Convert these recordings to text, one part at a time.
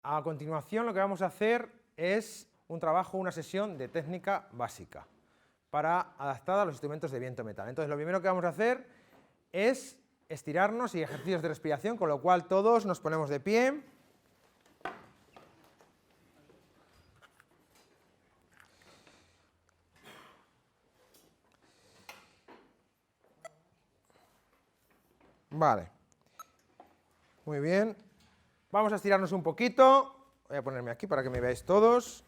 A continuación lo que vamos a hacer es un trabajo, una sesión de técnica básica adaptada a los instrumentos de viento metal. Entonces lo primero que vamos a hacer es estirarnos y ejercicios de respiración, con lo cual todos nos ponemos de pie. Vale. Muy bien. Vamos a estirarnos un poquito. Voy a ponerme aquí para que me veáis todos.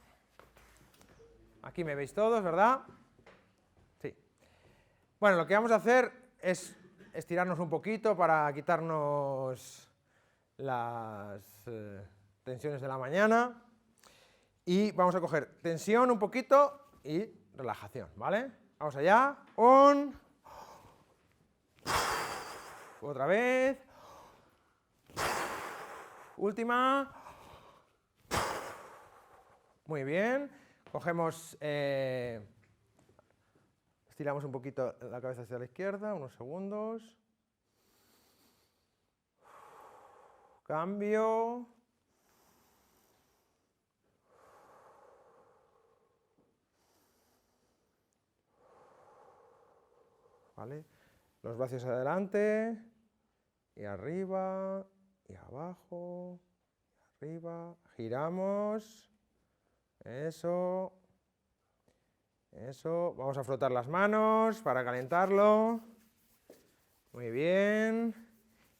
Aquí me veis todos, ¿verdad? Sí. Bueno, lo que vamos a hacer es estirarnos un poquito para quitarnos las tensiones de la mañana. Y vamos a coger tensión un poquito y relajación, ¿vale? Vamos allá. Otra vez. Última. Muy bien. Cogemos, estiramos un poquito la cabeza hacia la izquierda, unos segundos. Cambio. ¿Vale? Los brazos adelante, y arriba, y abajo, y arriba. Giramos. Eso. Eso. Vamos a frotar las manos para calentarlo. Muy bien.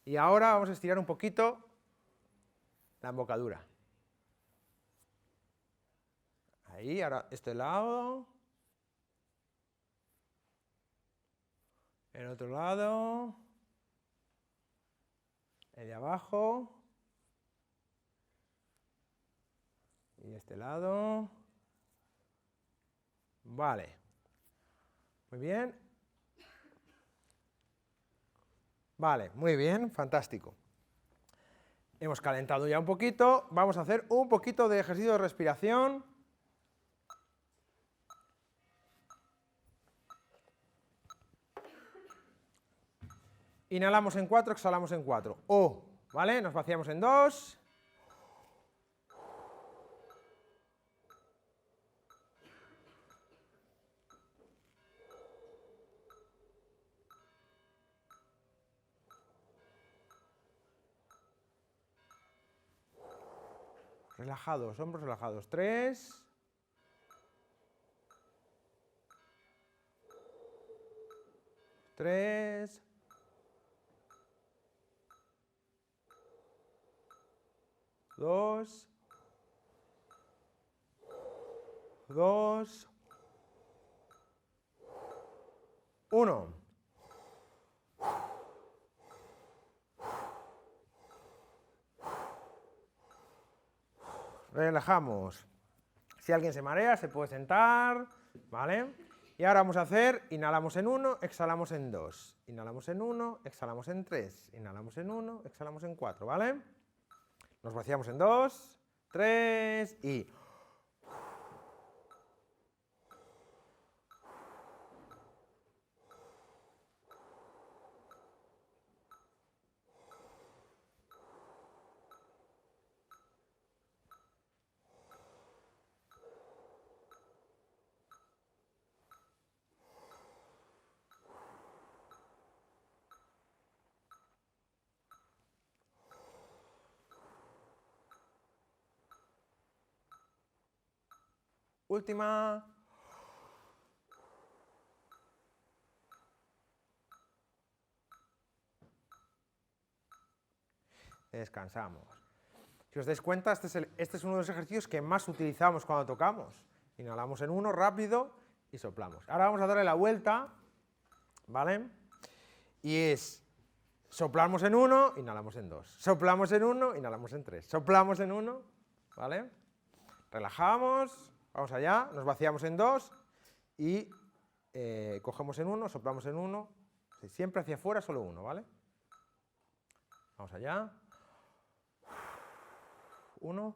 Y ahora vamos a estirar un poquito la embocadura. Ahí, ahora este lado. El otro lado. El de abajo. Y este lado. Vale. Muy bien. Vale, muy bien, fantástico. Hemos calentado ya un poquito. Vamos a hacer un poquito de ejercicio de respiración. Inhalamos en 4, exhalamos en 4. O, ¿vale? Nos vaciamos en 2. Relajados, hombros relajados. 3. 3. 2. 2. 1. Relajamos. Si alguien se marea, se puede sentar, ¿vale? Y ahora vamos a hacer, inhalamos en 1, exhalamos en 2. Inhalamos en 1, exhalamos en 3. Inhalamos en 1, exhalamos en 4, ¿vale? Nos vaciamos en 2, 3 y... Última. Descansamos. Si os dais cuenta, este es uno de los ejercicios que más utilizamos cuando tocamos. Inhalamos en 1 rápido y soplamos. Ahora vamos a darle la vuelta, ¿vale? Y es, soplamos en 1, inhalamos en 2. Soplamos en 1, inhalamos en 3. Soplamos en 1, ¿vale? Relajamos, vamos allá, nos vaciamos en 2 y cogemos en 1, soplamos en 1. Siempre hacia afuera, solo 1, ¿vale? Vamos allá. 1.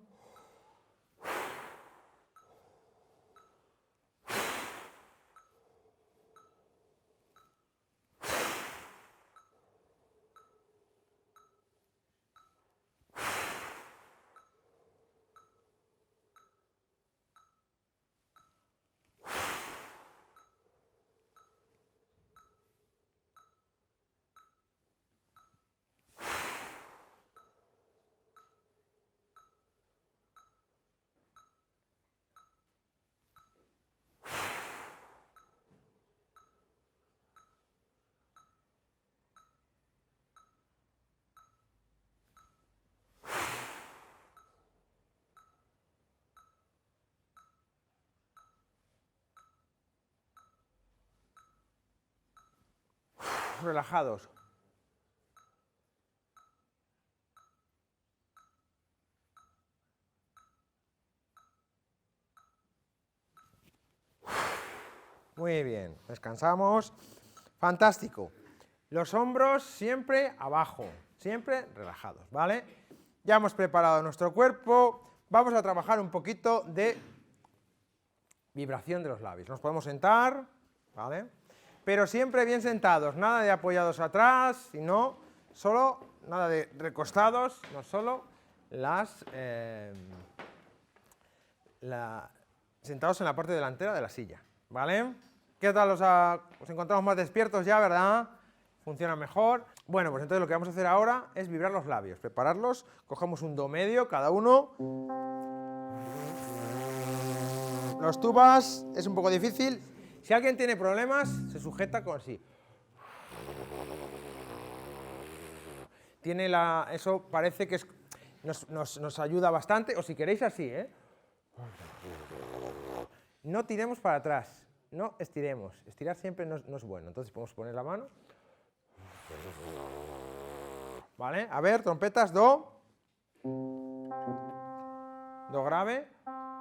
relajados. Muy bien, descansamos. Fantástico. Los hombros siempre abajo, siempre relajados, ¿vale? Ya hemos preparado nuestro cuerpo. Vamos a trabajar un poquito de vibración de los labios. Nos podemos sentar, ¿vale? Pero siempre bien sentados, nada de apoyados atrás, sino solo, nada de recostados, no solo sentados en la parte delantera de la silla, ¿vale? ¿Qué tal os encontramos más despiertos ya, verdad? Funciona mejor. Bueno, pues entonces lo que vamos a hacer ahora es vibrar los labios, prepararlos, cogemos un do medio cada uno. Los tubas es un poco difícil. Si alguien tiene problemas, se sujeta con así. Eso parece que nos ayuda bastante, o si queréis así, ¿eh? No tiremos para atrás, no estiremos. Estirar siempre no es bueno, entonces podemos poner la mano. ¿Vale? A ver, trompetas, do. Do grave,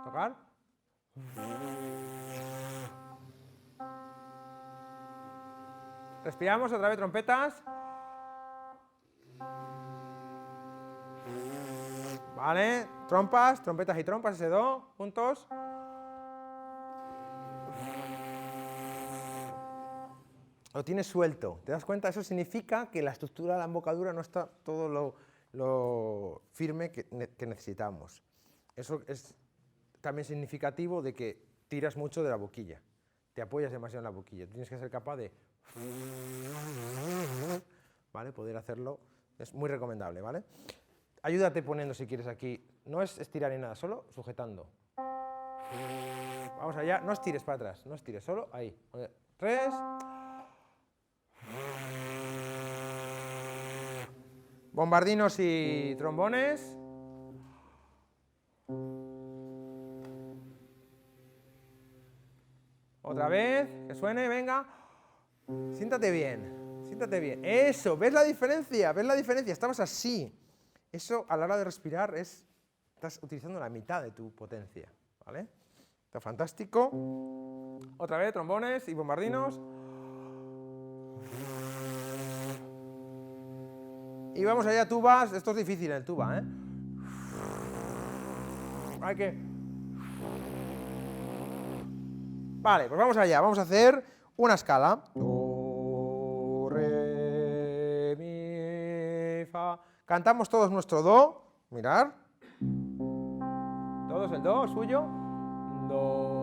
tocar. Respiramos, otra vez trompetas. Vale, trompas, trompetas y trompas, ese do, juntos. Lo tienes suelto, ¿te das cuenta? Eso significa que la estructura de la embocadura no está todo lo firme que necesitamos. Eso es también significativo de que tiras mucho de la boquilla, te apoyas demasiado en la boquilla, tienes que ser capaz de, ¿vale? Poder hacerlo, es muy recomendable, ¿vale? Ayúdate poniendo si quieres aquí, no es estirar ni nada, solo sujetando. Vamos allá, no estires para atrás, no estires, solo ahí. 3. Bombardinos y trombones. Otra vez, que suene, venga. Siéntate bien, siéntate bien. Eso, ¿ves la diferencia? ¿Ves la diferencia? Estabas así. Eso a la hora de respirar estás utilizando la mitad de tu potencia, ¿vale? Está fantástico. Otra vez, trombones y bombardinos. Y vamos allá, tubas. Esto es difícil el tuba, ¿eh? Hay que... Vale, pues vamos allá. Vamos a hacer una escala. Do, re, mi, fa. Cantamos todos nuestro do. Mirad. Todos el do suyo. Do.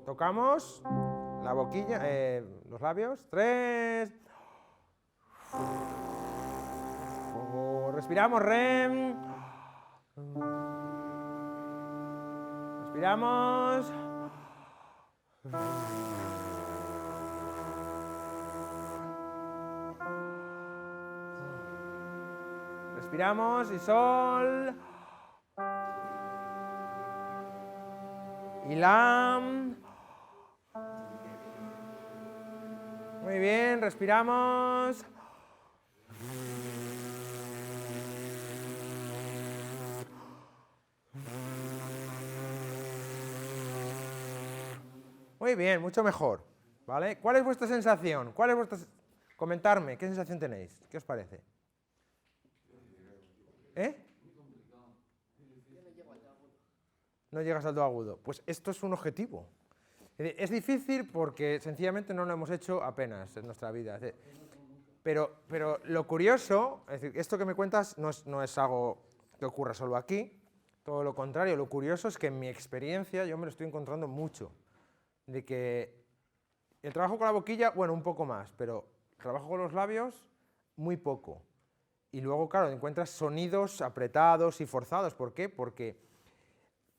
Tocamos la boquilla, los labios. 3. Respiramos, rem. Respiramos. Respiramos y sol. Y lam. Muy bien, respiramos. Muy bien, mucho mejor, ¿vale? ¿Cuál es vuestra sensación? Comentarme, ¿qué sensación tenéis? ¿Qué os parece? ¿Eh? No llegas al do agudo. Pues esto es un objetivo. Es difícil porque sencillamente no lo hemos hecho apenas en nuestra vida. Pero lo curioso, es decir, esto que me cuentas no es algo que ocurra solo aquí, todo lo contrario, lo curioso es que en mi experiencia yo me lo estoy encontrando mucho. De que el trabajo con la boquilla, bueno, un poco más, pero el trabajo con los labios, muy poco. Y luego, claro, encuentras sonidos apretados y forzados. ¿Por qué? Porque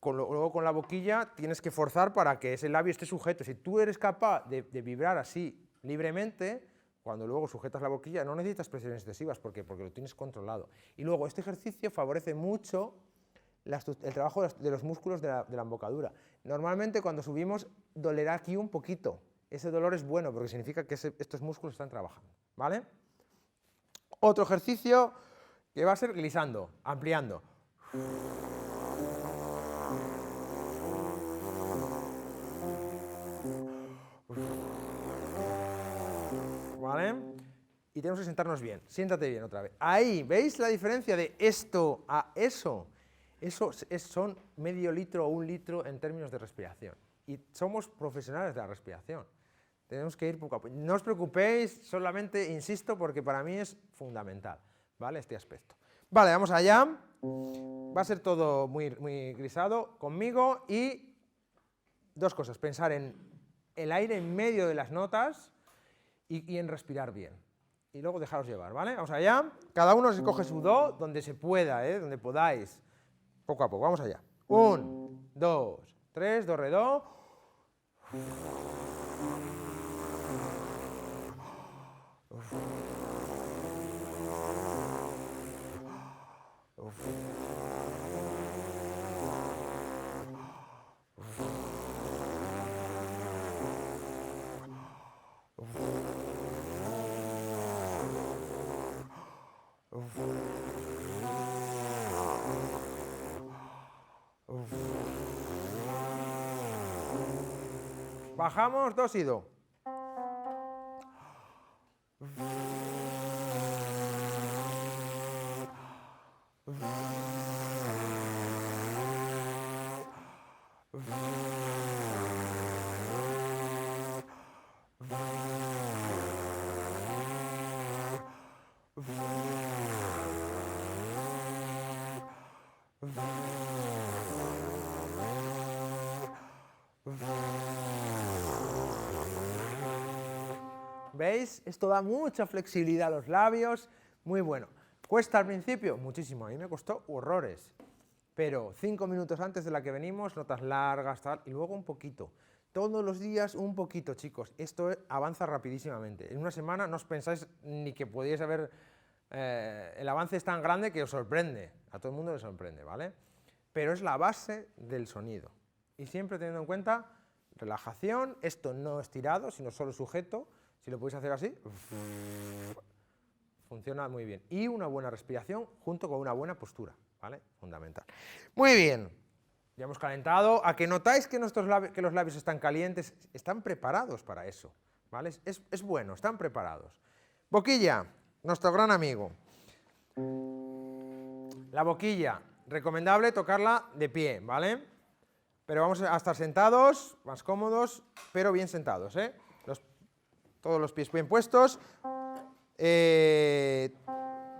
luego con la boquilla tienes que forzar para que ese labio esté sujeto. Si tú eres capaz de vibrar así libremente, cuando luego sujetas la boquilla no necesitas presiones excesivas. ¿Por qué? Porque lo tienes controlado. Y luego este ejercicio favorece mucho el trabajo de los músculos de la embocadura. Normalmente cuando subimos dolerá aquí un poquito, ese dolor es bueno porque significa que estos músculos están trabajando, ¿vale? Otro ejercicio que va a ser glissando, ampliando. ¿Vale? Y tenemos que sentarnos bien. Siéntate bien otra vez. Ahí, ¿veis la diferencia de esto a eso? Eso son medio litro o 1 litro en términos de respiración. Y somos profesionales de la respiración. Tenemos que ir poco a poco. No os preocupéis, solamente insisto porque para mí es fundamental, ¿vale? Este aspecto. Vale, vamos allá. Va a ser todo muy grisado conmigo y 2 cosas. Pensar en el aire en medio de las notas y en respirar bien. Y luego dejaros llevar, ¿vale? Vamos allá. Cada uno se coge su do donde se pueda, donde podáis. Poco a poco, vamos allá. 1, 2, 3, do, re, do. Bajamos, 2 y do. ¿Veis? Esto da mucha flexibilidad a los labios, muy bueno. ¿Cuesta al principio? Muchísimo, a mí me costó horrores, pero 5 minutos antes de la que venimos, notas largas, tal, y luego un poquito. Todos los días un poquito, chicos, esto avanza rapidísimamente. En una semana no os pensáis ni que podíais haber... el avance es tan grande que os sorprende, a todo el mundo le sorprende, ¿vale? Pero es la base del sonido. Y siempre teniendo en cuenta relajación, esto no estirado, sino solo sujeto. Si lo podéis hacer así, funciona muy bien. Y una buena respiración junto con una buena postura, ¿vale? Fundamental. Muy bien, ya hemos calentado. A que notáis que, que los labios están calientes, están preparados para eso, ¿vale? Es bueno, están preparados. Boquilla, nuestro gran amigo. La boquilla, recomendable tocarla de pie, ¿vale? Pero vamos a estar sentados, más cómodos, pero bien sentados, ¿eh? Todos los pies bien puestos.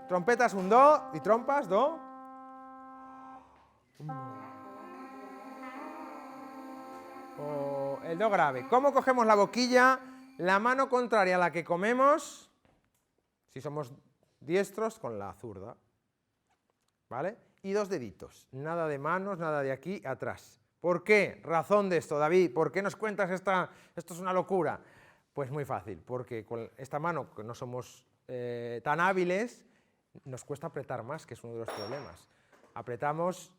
Trompetas, un do, y trompas, do. O el do grave. ¿Cómo cogemos la boquilla? La mano contraria a la que comemos, si somos diestros, con la zurda, ¿vale? Y 2 deditos, nada de manos, nada de aquí atrás. ¿Por qué? Razón de esto, David, ¿por qué nos cuentas esto es una locura? Pues muy fácil, porque con esta mano, que no somos tan hábiles, nos cuesta apretar más, que es uno de los problemas. Apretamos,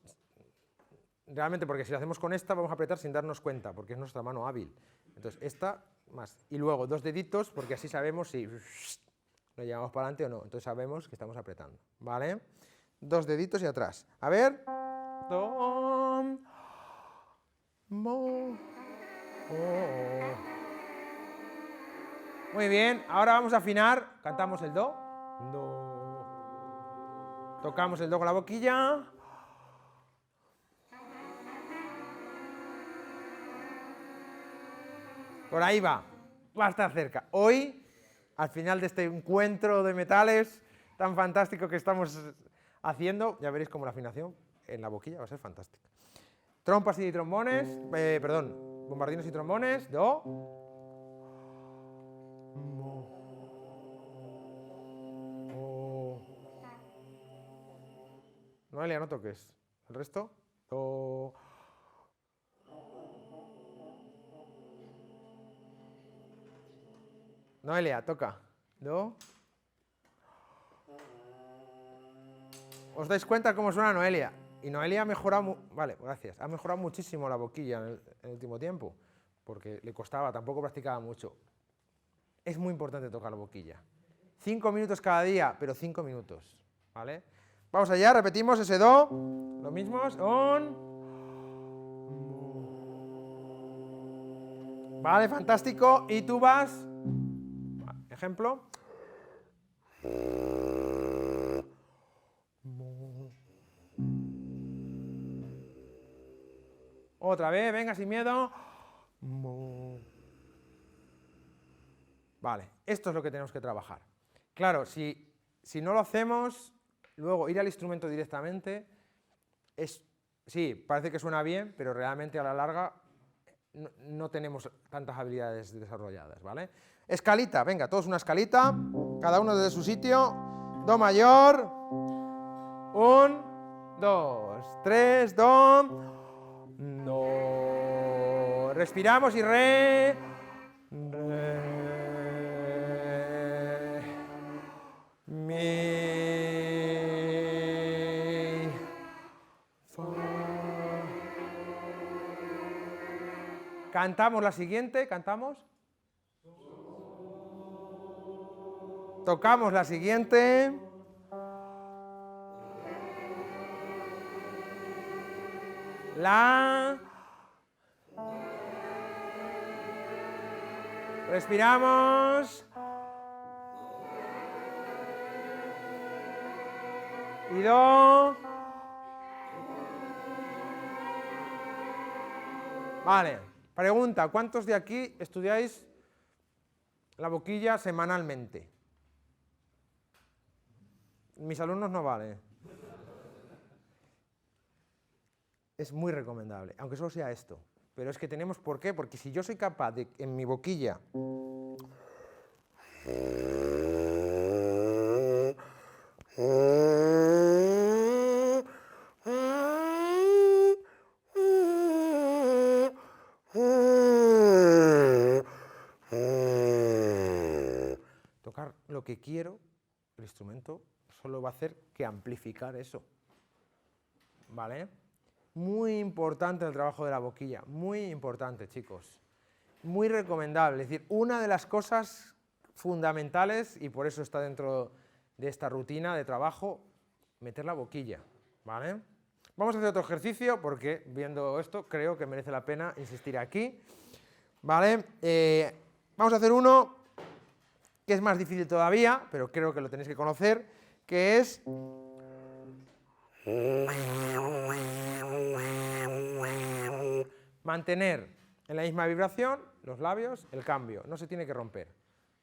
realmente, porque si lo hacemos con esta, vamos a apretar sin darnos cuenta, porque es nuestra mano hábil. Entonces, esta más. Y luego 2 deditos, porque así sabemos si lo llevamos para adelante o no. Entonces sabemos que estamos apretando, ¿vale? 2 deditos y atrás. A ver. Do, mo, oh. Muy bien, ahora vamos a afinar, cantamos el do, do, tocamos el do con la boquilla, por ahí va a estar cerca. Hoy, al final de este encuentro de metales tan fantástico que estamos haciendo, ya veréis cómo la afinación en la boquilla va a ser fantástica. Trompas y trombones, bombardines y trombones, do. Noelia, no toques. ¿El resto? Do. Noelia, toca. Do. ¿Os dais cuenta cómo suena Noelia? Y Noelia ha mejorado, vale, gracias, ha mejorado muchísimo la boquilla en el último tiempo. porque le costaba, tampoco practicaba mucho. Es muy importante tocar la boquilla. 5 minutos cada día, pero 5 minutos, ¿vale? Vamos allá, repetimos ese do, lo mismo, Vale, fantástico, y tú vas, ejemplo. Otra vez, venga, sin miedo. Vale, esto es lo que tenemos que trabajar. Claro, si no lo hacemos, luego ir al instrumento directamente, sí, parece que suena bien, pero realmente a la larga no tenemos tantas habilidades desarrolladas, ¿vale? Escalita, venga, todos una escalita, cada uno desde su sitio, do mayor, 1, 2, 3, do, respiramos y re, mi, fa. Cantamos la siguiente, cantamos. Tocamos la siguiente. La. Respiramos. Y do. Vale, pregunta, ¿cuántos de aquí estudiáis la boquilla semanalmente? Mis alumnos no vale. Es muy recomendable, aunque solo sea esto. Pero es que tenemos, ¿por qué? Porque si yo soy capaz de, en mi boquilla, tocar lo que quiero, el instrumento solo va a hacer que amplificar eso. ¿Vale? Muy importante el trabajo de la boquilla, muy importante, chicos. Muy recomendable, es decir, una de las cosas fundamentales, y por eso está dentro de esta rutina de trabajo, meter la boquilla, ¿vale? Vamos a hacer otro ejercicio, porque viendo esto creo que merece la pena insistir aquí, ¿vale? Vamos a hacer uno que es más difícil todavía, pero creo que lo tenéis que conocer, que es mantener en la misma vibración los labios, el cambio, no se tiene que romper.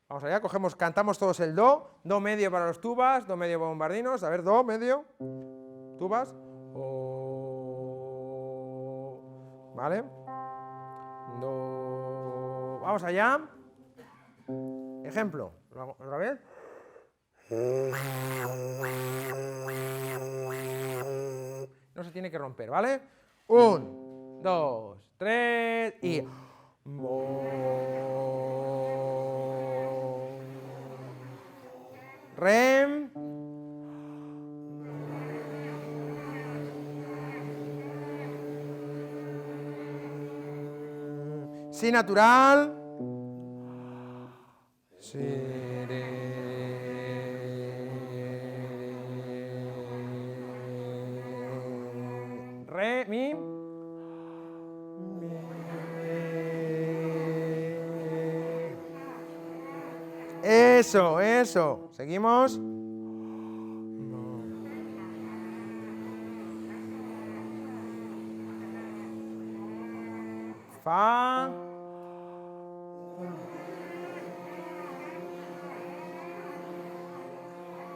Vamos allá, cogemos, cantamos todos el do medio para los tubas, do medio para bombardinos, a ver, do medio, tubas, ¿vale? Do, vamos allá, ejemplo, otra vez. No se tiene que romper, ¿vale? 1, 2, 3 y... Re. Si natural. Si, re, mi. Eso. Seguimos. Fa.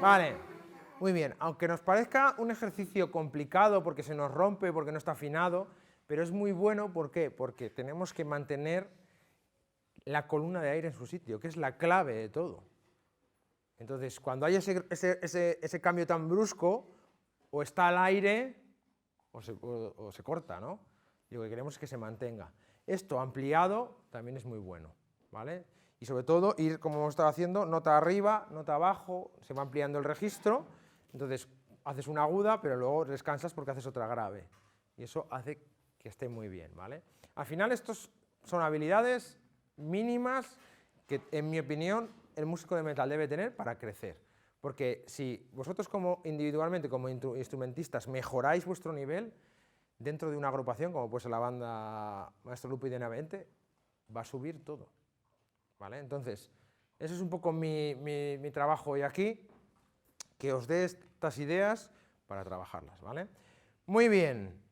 Vale, muy bien. Aunque nos parezca un ejercicio complicado porque se nos rompe, porque no está afinado, pero es muy bueno, ¿por qué? Porque tenemos que mantener la columna de aire en su sitio, que es la clave de todo. Entonces, cuando hay ese cambio tan brusco, o está al aire, o se corta, ¿no? Y lo que queremos es que se mantenga. Esto ampliado también es muy bueno, ¿vale? Y sobre todo ir, como hemos estado haciendo, nota arriba, nota abajo, se va ampliando el registro, entonces haces una aguda, pero luego descansas porque haces otra grave. Y eso hace que esté muy bien, ¿vale? Al final estos son habilidades mínimas que, en mi opinión, el músico de metal debe tener para crecer. Porque si vosotros como individualmente, como instrumentistas, mejoráis vuestro nivel, dentro de una agrupación, como puede ser la banda Maestro Lupo y Benavente, va a subir todo, ¿vale? Entonces, eso es un poco mi trabajo hoy aquí, que os dé estas ideas para trabajarlas, ¿vale? Muy bien.